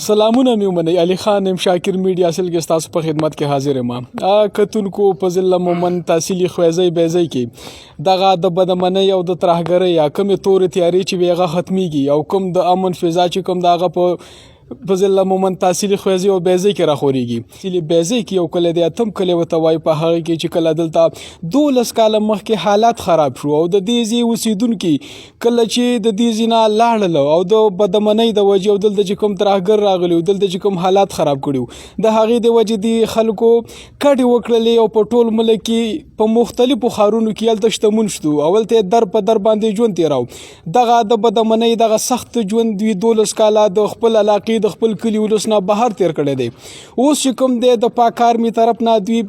سلامونه مې ومنئ. علي خان یم، شاکر میډیا اصل کې ستاسو په خدمت کې حاضر یم. کتونکو په ضلع مومند تحصیلي خویزۍ بیزۍ کې دغه د بدمنۍ او د ترهګرۍ یا کومې تورې تیارې چې وي هغه ختمیږي او کوم د امن فضا چې کوم د هغه په ضلع مومند تحصیلي خویزۍ او بیزۍ کې راخورېږي. تحصیلي بیزۍ کې یو کلی دی، اتم کلی ورته وایي. په هغه کې چې کله دلته 12 کاله مخکې حالات خراب شو او د دې ځای اوسېدونکي کله چې د دې ځای نه لاړل او د بدمنۍ د وجې او دلته چې کوم ترهګر راغلي او دلته چې کوم حالات خراب کړي د هغې د وجې د خلکو کډې وکړلې او په ټول ملک کې په مختلفو ښارونو کې هلته شتمن شو. اول ته یې در په در باندې ژوند تېراو. دغه د بدمنۍ دغه سخت ژوند دوی 12 کاله د خپل علاقې د خپل کلي ولس نه بهر تیر کړی دی. اوس چې کوم دی د پاک آرمي طرف نه دوی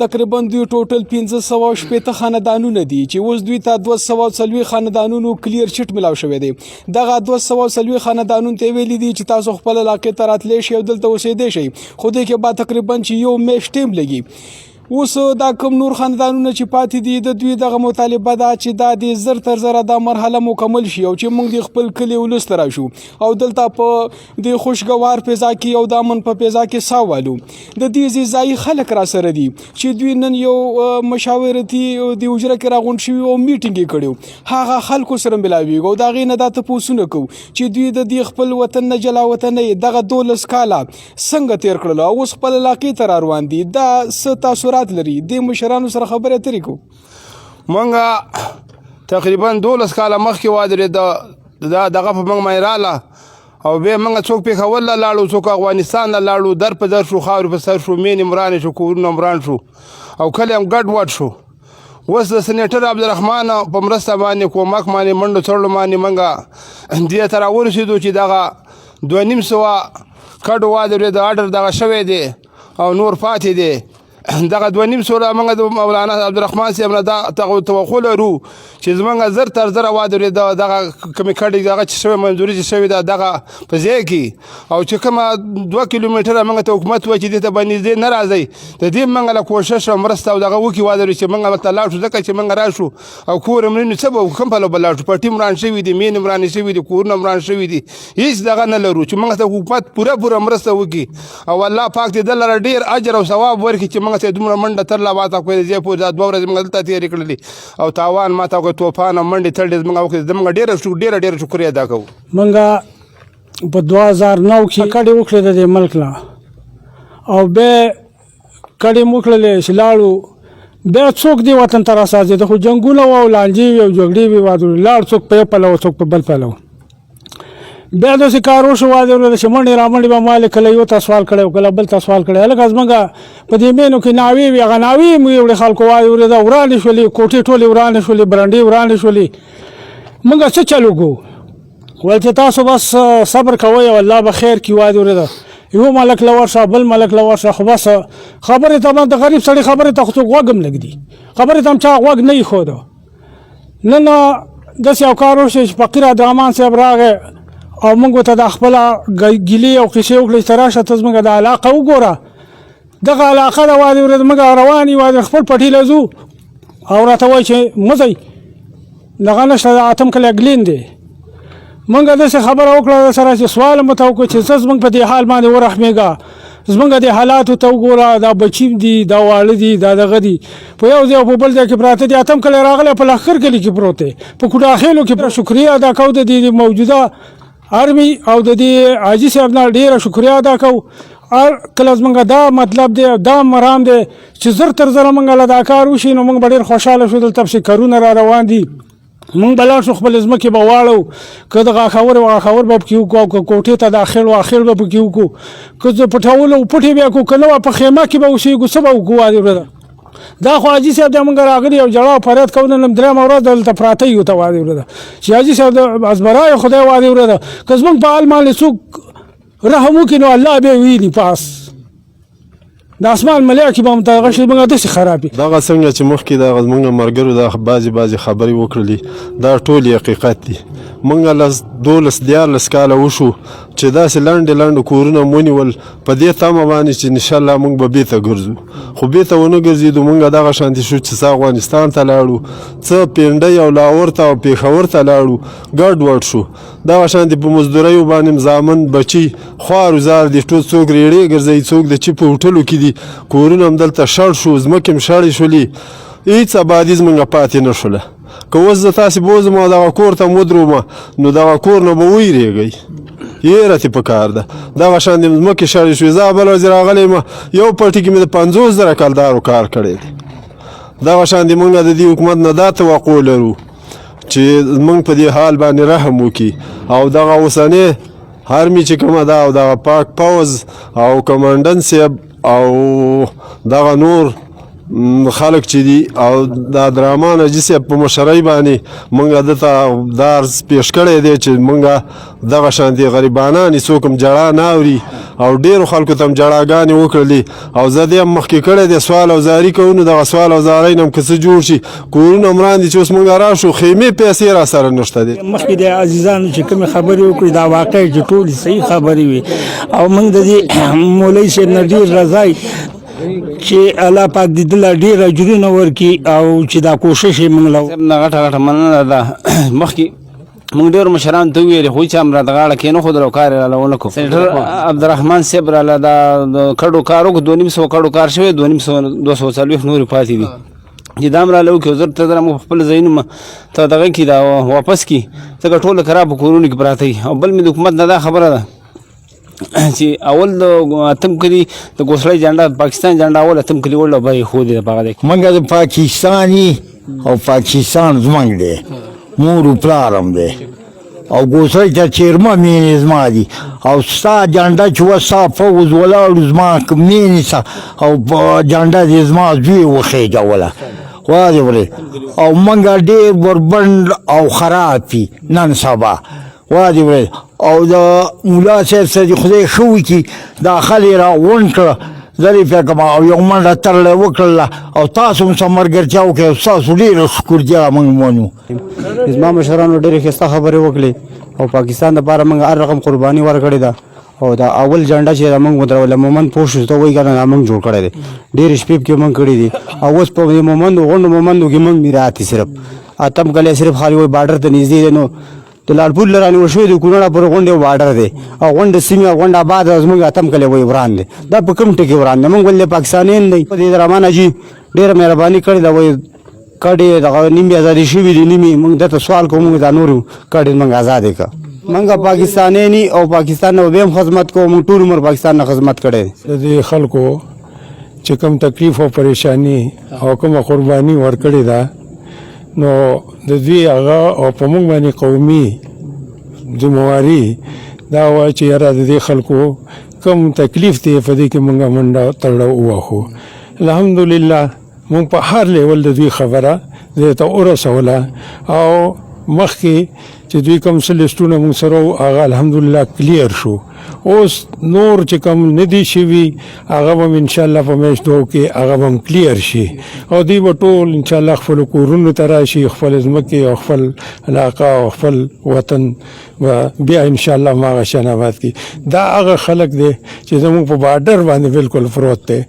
تقریبا دوی ټوټل 1560 خاندانونه دي چې اوس دوی ته 240 خاندانونو کلیر چټ ملاو شوی دی. دغه 240 خاندانونو ته ویلي دي چې تاسو خپل علاقې ته راتلی شئ او دلته اوسېدی شئ، خو دې کې به تقریبا چې یو میاشت ټیم لګي. اوس دا کوم نور خاندانونه چې پاتې دي د دوی دغه مطالبه ده چې دا د زر تر زره دا مرحله مکمل شي او چې موږ د خپل کلي ولس ته راشو او دلته په د خوشګوار فضا کې او د امن په فضا کې ساه والو. د دې ځایي خلک را سره دي چې دوی نن یو مشاورتي د حجره کې راغونډ شوي او میټینګ یې کړی. هغه خلکو سره ملاویږو او د هغې نه دا تپوسونه کوو چې دوی د دې خپل وطن نه جلا وطنۍ دغه 12 کاله څنګه تیر کړل او اوس خپل علاقې ته را روان دي. دا څه تاثرات لري؟ د مشرانو سره خبرې اترې کوو. موږ تقریبا 12 کاله مخکې واده دغه په موږ باندې راله او بیا موږ څوک پېښور له لاړو، څوک افغانستان له لاړو، در په در شو، خاورې په سر شو، مینې مرانې شو، کورونه مران شو او کلی هم ګډ وډ شو. اوس د سینیټر عبدالرحمن په مرسته باندې کومک باندې منډو څړلو باندې موږ دې ته راورسېدو چې دغه 250 کډو واده د اډر دغه شوی دی او نور پاتې دی. دغه 250 موږ د مولانا عبدالرحمن صاحب نه دا توقع لرو چې زموږ زر تر زره واده دغه کومې کډې دغه چې شوی منظوري چې شوې ده دغه په ځای کې او چې کومه 2 کیلومتره موږ ته حکومت وایي چې دې ته به نږدې نه راځئ. د دې موږ له کوشش او مرسته او دغه وکړي واده چې موږ ورته لاړ شو، ځکه چې موږ راشو او کور هم نه څه به کوم پلو به لاړ شو. پټي مران شوي دي، مینې مرانې شوي دي، کورونه مران شوي دي، هېڅ دغه نه لرو چې موږ ته حکومت پوره مرسته وکړي او الله پاک دې ده لره ډېر اجر او ثواب ورکړي چې موږ ته دومره منډه ترله واته کړې ځای پورې دا 2 ورځې موږ دلته تېرې کړلې او تاوان ما ته وکړ، توفان او منډې تړلې موږ وکړې. د موږ ډېره شکریه ادا کوو. موږ په 2009 کې کډې وکړې د دې ملک نه او بیا کډې مو وکړلې چې لاړو. بیا څوک دې وطن ته راسازېده، خو جنګونه وه او لانجې وې او جګړې وې، واده لاړ څوک په یو پلو څوک په بل پلو. بیا داسې کار وشو واده ورته چې منډې رامنډې به ما کله یو ته سوال کړی او کله بل ته سوال کړی. هلکه زموږ په دې مینو کې ناوې وې، هغه ناوې مو یوړې خلکو واده ورېده ورانې شولې، کوټې ټولې ورانې شولې، برنډې ورانې شولې. موږ څه چل وکړو؟ ویل چې تاسو بس صبر کوئ او الله به خیر کړي. واده ورېده یو ملک له ورشه بل ملک له ورشه، خو بس خبرې ته د غریب سړي خبرې ته خو څوک غوږ هم نه ږدي، خبرې ته هم چا غوږ نه ایښوده. نن داسې یو کار وشو چې فقیر عبدالرحمن صاحب راغی او موږ ته د خپله ګیلې او قصې وکړې چې ته راشه ته زموږ د علاقه وګوره. دغه علاقه د واده ورځ موږ روان یو خپل پټي له ځو او راته وایي چې مه ځئ دغه نشته، د اتم کلی ګلین دی. موږ داسې خبره وکړه سره چې سوال مو ته وکړو چې څه زموږ په دې حال باندې ورحمېږه، زموږ دې حالاتو ته وګوره، دا بچي دي، دا واړه دي، دا دغه دي، په یو ځای او په بل ځای کې پراته دي. اتم کلی راغلی په لښکر کلي کې پروت دی، په کوډاخیلو کې. شکریه ادا کوو د دې موجوده آرمي او د دې حاجي صاحب نه ډېره شکریه ادا کوو. کله زموږ دا مطلب دی دا مرام دی چې زر تر زره موږ له دا کار وشي نو موږ به ډېر خوشحاله شو. دلته پسې کارونه را روان دي، موږ به لاړ شو خپل ځمکې به واړو، که د غاښور به پکې وکړو، که کوټې ته داخل به پکې وکړو، که د پټولو پټې بیا کړو، که نه وه په خیمه کې به اوسېږو، څه به وکړو. واده ورځ دا خو حاجي صاحب دی موږ راغلي او ژړا او فریاد کوو. نن 3مه ورځ دلته پراته یو ته واده ورځ چې حاجي صاحب د ازبرای خدای واده ورځ که زموږ په حال باندې څوک رحم وکړي نو الله به ویني پاس د اسمان ملایکې به هم دغه شی موږ داسې خرابي. دغه څنګه چې مخکې دغه زموږ ملګرو دا بعضې خبرې وکړلې دا ټول حقیقت دي. موږ له 12-14 کاله وشو چې داسې لنډې کورونه ونیول په دې تمه باندې چې انشاءالله موږ به بېرته ګرځو، خو بېرته ونه ګرځېدو. موږ دغه شانتې شو چې څه افغانستان ته لاړو، څه پینډۍ او لاهور ته او پېښور ته لاړو، ګډ وډ شو. دغه شانتې په مزدوریو باندې زامن بچي خوار وزار دي ټول څوک ریړې ګرځوي څوک د چې په هوټلو کې دي کورونه همدلته شړ شو ځمکې هم شړې شولې هېڅ ابادي زموږ پاتې نه شوله که اوس زه تاسې بوځم او دغه کور ته م ودرومه نو دغه کور نه به ویرېږئ یېره ترې پکار ده دغه شان د ځمکې شړې شوې زه بله ورځې راغلی یم یو پټي کې مې د 50,000 کلدارو کار کړی دی دغه شان د موږ د دې حکومت نه دا توقع لرو چې موږ په دې حال باندې رحم وکړي او دغه اوسنی هرمي چې کومه ده او دغه پاک پوځ او کمانډن صاحب او دغه نور خلک چې دي او د عبدالرحمن حاجي صاحب په مشرۍ باندې موږ دته دا عرض پیش کړی دی چې موږ دغه شانتې غریبانان څوک هم جړا نه اوري او ډېرو خلکو ته هم جړاګانې وکړلې او زه دې هم مخکې کړی دی سوال او زاري کوو نو دغه سوال او زارۍ نه هم که څه جوړ شي کورونه هم وړاندې چې اوس موږ راشو خیمې پیسې را سره نشته دی مخکې د عزیزانو چې کومې خبرې وکړي دا واقع چې ټولې صحیح خبرې وي او موږ د دې مولوي صاحب نه ډېر رضا چې الله پاک دې دله ډېر اجرونه ورکړي او چې دا کوشش یې موږ له نه غټه مننه ده مخکې موږ ډېرو مشرانو ته وویلې خو هېڅ هم راته غاړه کېنښودل او کار یې راله ونه کړو سېنټر عبدالرحمن صاحب راله دا د کډو کار وکړو 250 کډو کار شوی 240 نورې پاتې دي چې دا هم راله وکړي زر ته موږ په خپل ځایونو ته دغه کړي دا واپس کړي ځکه ټوله خراب په کورونو کې پراته دي او بل مې د حکومت نه دا خبره ده چې اول د اتم کلي د گورسل جنډا پاکستان جنډا اول اتم کلي ول به خو دې پاګه دې منګه د پاکستاني او پاکستان زمنګ دی مور پلارم دی او گورسل ته چیرما مینې زما دي او ستا جنډا چې وسا فوز ولاړ زما مینې او جنډا دې زما زوی وخېجوله واځي ولې او منګه ډېر بربند او خراب دي نن سبا واځي ولې او دا مولا صاحب سره خدای ښه وکړي دا خلک را غونډ کړه زه دې فکر کوم او یو منډه ترله وکړله او تاسو هم سم ملګرتیا وکړئ او ستاسو ډېره شکرتیا موږ منو زما مشرانو ډېرې ښایسته خبرې وکړې او پاکستان دپاره موږ هر رقم قرباني ورکړې ده او دا اول جنډه چې دا موږ ودروله مومند پوه شو ته وایي که نه دا موږ جوړ کړی دی ډېرې شپې پکې موږ کړي دي او اوس په دې مومندو غونډو مومندو کې موږ میرات دي صرف اتم کلی صرف خالي وایي بارډر ته نږدې دی نو د لالپور له رانیول شوی د کونړه پورې غونډې بارډر دی او غونډه سیمې او غونډه آباد زموږ اتم کلی وایي وران دی دا په کوم ټکي وران دی موږ ولې پاکستانیان دی په دې عبدالرحمن حاجي ډېره مهرباني کړې ده وایي کډې دغه نیم ازادي شوي دي نیمې موږ درته سوال کوو موږ دا نور کډې موږ ازادې کړه موږ پاکستانیان او پاکستان نه به هم خدمت کوو موږ ټول عمر پاکستان نه خدمت کړی د دې خلکو چې کوم تکلیف او پریشانی او کومه قرباني ورکړې ده نو د دوی هغه او په موږ باندې قومي ذمواري دا وایي چې یاره د دې خلکو کوم تکلیف دی په دې کې موږ منډه تړه ووهو الحمدلله موږ په هر لیول د دوی خبره دې ته ورسوله او مخکې چې دوی کوم څه لیسټونه موږ سره هغه الحمدلله کلیر شو اوس نور چې کوم نه دي شوي هغه به انشاءالله په میاشتو کې هغه به هم کلیر شي او دوی به ټول انشاءالله خپلو کورونو ته راشي خپل ځمکې او خپل علاقه او خپل وطن به بیا انشاءالله هماغه شان آباد کړي دا هغه خلک دی چې زموږ په بارډر باندې بالکل پروت دی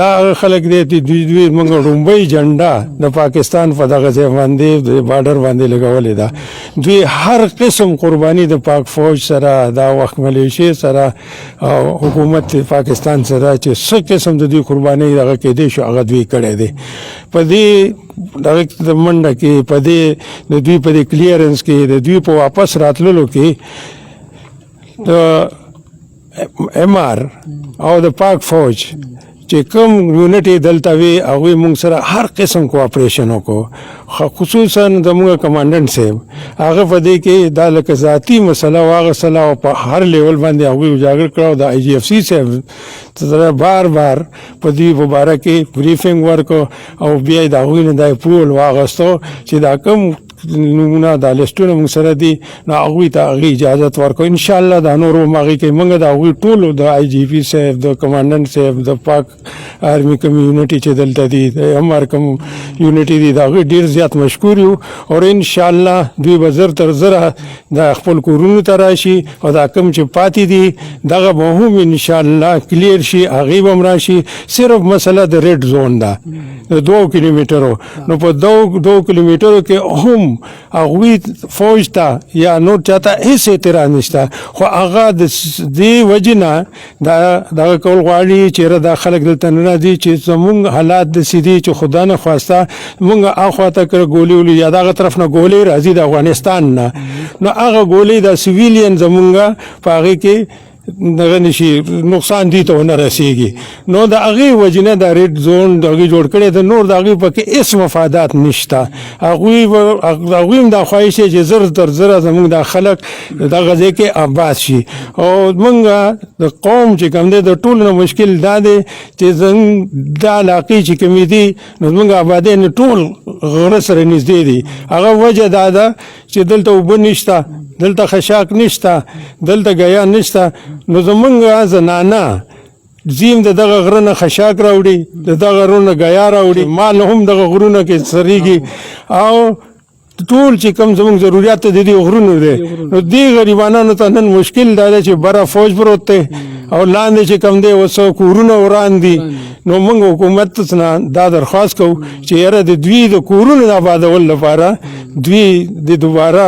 دا هغه خلک دی چې دوی موږ لومبۍ جنډه د پاکستان په دغه ځای باندې د بارډر باندې لګولې ده دوی هر قسم قرباني د پاک فوج سره دا وخت ملیشیا سره او حکومت پاکستان سره چې څه قسم د دوی قرباني دغه کېدی شو هغه دوی کړی دی په دې دغه منډه کې په دې د دوی په دې کلیرنس کې د دوی په واپس راتللو کې د MR او د پاک فوج چې کوم یونټ دلته وي هغوی موږ سره هر قسم کوآپریشن وکړو خصوصا زموږ کمانډنټ صاحب هغه په دې کې دا لکه ذاتي مسله واغستله او په هر لیول باندې هغوی اجاګر کړه او د IGFC صاحب سره بار بار په دې په باره کې بریفینګ ورکړو او بیا د هغوی نه دا اپروول واغستو چې دا کوم نمونه دا لیسټونه موږ سره دي نو هغوی ته هغې اجازت ورکړو انشاءالله دا نور هم هغې کې موږ د هغوی ټولو د IGP صاحب د کمانډنټ صاحب د پاک آرمي کوم یونټي چې دلته دي د MR کوم یونټي دي د هغوی ډېر زیات مشکور یو او انشاءالله دوی به زر تر زره د خپل کورونو ته راشي او دا کوم چې پاتې دي دغه به هم انشاءالله کلیر شي هغې به هم راشي صرف مسله د ریډ زون ده د 2 کیلومیټرو نو په 2 کیلومیټرو کې هم هم هغوی فوج ته یا نور چاته هیڅ اعتراض نشته، خو هغه د دې وجې نه دغه کول غواړي چېرې دا خلک دلته نه راځي چې زمونږ حالات داسې دي چې خدا نه خواسته مونږ اخوا ته کړه ګولې ولي یا دغه طرف نه ګولې راځي د افغانستان نه، نو هغه ګولې د سویلین زمونږ په هغې کې دغه نشي نقصان دي ته ونه رسېږي، نو د هغې وجې نه دا ریډ زون د هغې جوړ کړی د نور د هغې پکې هېڅ مفادات نشته. هغوی هم دا خواهش دی چې زر تر زره زمونږ دا خلک دغه ځای کې آباد شي، او مونږ د قوم چې کوم دی د ټولو نه مشکل دا دی چې زموږ دا علاقې چې کومې دي نو زمونږ آبادۍ نه ټول غره سره نږدې دي. هغه وجه دا ده چې دلته اوبه نشته، دلته خشاک نشته، دلته ګیا نشته، نو زمونږ زنانه زیم د دغه غره نه خشاک راوړي، د دغه غرونه ګیا راوړي، مال هم دغه غرونه کې سریږي، او ټول چې کوم زموږ ضرورت د دې غرونو دی، نو دې غریبانانو ته نن مشکل دا دی چې بره فوج پروت دی او لاندې چې کوم دی اوس کورونه وران دي. نو موږ حکومت نه دا درخواست کوو چې یاره د دوی د کورونو د آبادولو لپاره دوی د دوباره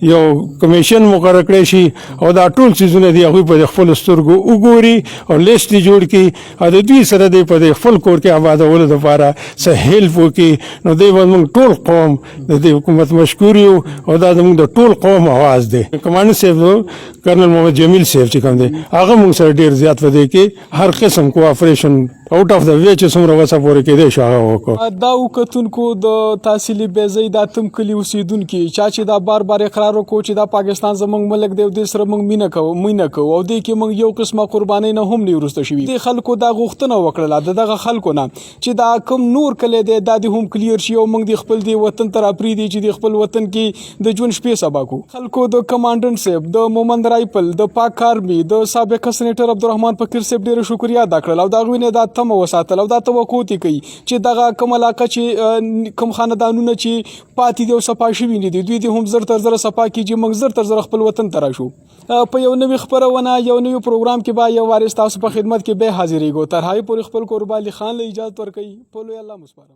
یو کمیشن مقرر کړی شي او دا ټول څیزونه دي هغوی په خپلو سترګو وګوري او لیست یې جوړ کړي او د دوی سره دی په خپل کور کې آبادولو لپاره څه هیلپ وکړي. نو دی به موږ ټول قوم د دې حکومت مشکور یو او دا زموږ د ټول قوم آواز دی. کمانډر صاحب کرنل محمد جمیل صاحب چې کوم دی هغه موږ سره ډېر زیات په دې کې هر قسم کوآپریشن آؤٹ آف د وی چې څومره وسه پورې کېدی شو هغه وکړو. دا وکتونکو د تحصیلي بېځایي دا تم کلي اوسېدونکي چا چې دا بار بار اقرار وکړو چې دا پاکستان زموږ ملک دی او دې سره موږ مینه کوو او دې کې موږ یو قسمه قربانۍ نه هم نه وروسته شوي. دې خلکو دا غوښتنه وکړله د دغه خلکو نه چې دا کوم نور کلی دی دا دې هم کلیر شي او موږ د خپل دې وطن ته راپرېږدي چې د خپل وطن کې د ژوند شپې سبا کړو. خلکو د کمانډنټ صاحب، د مومند رایفل، د پاک آرمي، د سابق سینیټر عبدالرحمن فقیر صاحب ډېره شکریا ادا کړل او د هغوی نه دا تمه وساتله او دا توقع تې کوي چې دغه کوم علاقه چې کوم خاندانونه چې پاتې دي او صفا شوي نه دي دوی دې هم زر تر زره صفا کړي، موږ زر تر زره خپل وطن ته راشو. په یو نوي خپرونه یو نوي پروګرام کې به یو وارث تاسو په خدمت کې به حاضرېږو. تر هغې پورې خپل کوربالي خان له اجازت ورکوي. په لوی الله مسپارم.